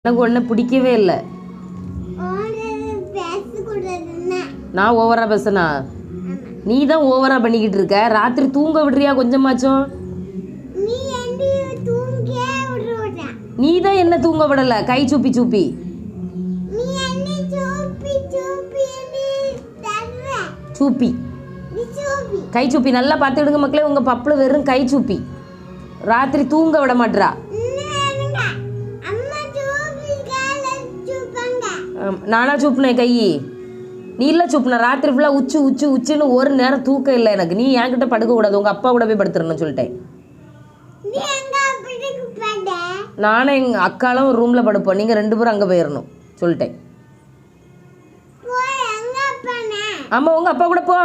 எனக்கு ஒன்றும் பிடிக்கவே இல்லை. நான் ஓவராக பேசுனா? நீ தான் ஓவராக பண்ணிக்கிட்டு இருக்க. ராத்திரி தூங்க விடுறியா கொஞ்சமாச்சும்? நீ தான் என்ன தூங்க விடலை, கை சூப்பி சூப்பி. சூப்பி கை சூப்பி நல்லா பார்த்துக்கிடுங்க மக்களே. உங்கள் பப்பில் வெறும் கை சூப்பி, ராத்திரி தூங்க விட மாட்டா. நானா சூப்பினேன் கை? நீ இல்லை சூப்பின. ராத்திரி ஃபுல்லாக உச்சு உச்சு உச்சுன்னு ஒரு நேரம் தூக்கம் இல்லை எனக்கு. நீ என்கிட்ட படுக்கக்கூடாது, உங்கள் அப்பா கூட போய் படுத்துருன்னு சொல்லிட்டேன். நானும் எங்கள் அக்காலும் ஒரு ரூமில் படுப்போம், நீங்கள் 2 பேரும் அங்கே போயிடணும் சொல்லிட்டேன். ஆமாம், உங்கள் அப்பா கூட போ.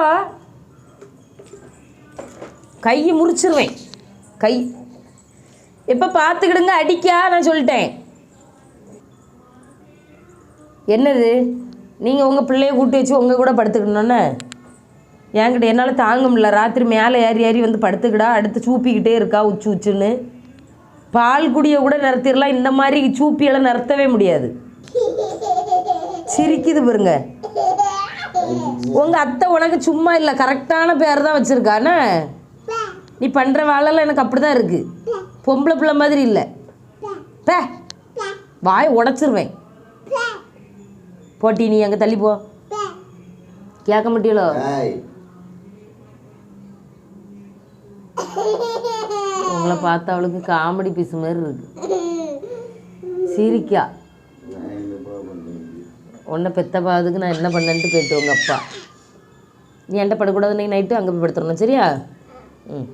கையை முறிச்சிருவேன். கை எப்போ பார்த்துக்கிடுங்க, அடிக்கா நான் சொல்லிட்டேன். என்னது, நீங்கள் உங்கள் பிள்ளைய கூட்டி வச்சு உங்கள் கூட படுத்துக்கணுன்னு என்கிட்ட என்னால் தாங்க முடியல. ராத்திரி மேலே ஏறி ஏறி வந்து படுத்துக்கிடா, அடுத்து சூப்பிக்கிட்டே இருக்கா உச்சு உச்சுன்னு. பால் குடியை கூட நிறுத்திடலாம், இந்த மாதிரி சூப்பியெல்லாம் நிறுத்தவே முடியாது. சிரிக்குது பாருங்க. உங்கள் அத்தை உனக்கு சும்மா இல்லை, கரெக்டான பேர் தான் வச்சுருக்கானே. நீ பண்ணுற வேலைலாம் எனக்கு அப்படி தான் இருக்குது. பொம்பளை பிள்ளை மாதிரி இல்லை. பே, வாய் உடச்சிருவேன். போட்டி நீ அங்கே தள்ளி போ. கேட்க மாட்டியலோ? உங்களை பார்த்தா அவளுக்கு காமெடி பீஸ் மாதிரி இருக்கு. சிரிக்கா. உன்னை பெத்த பாதுக்கு நான் என்ன பண்ணேன்ட்டு போயிட்டு உங்கள் அப்பா. நீ என்கிட்ட படக்கூடாது, நீ நைட்டு அங்கே போய் படுத்துடணும், சரியா? ம்.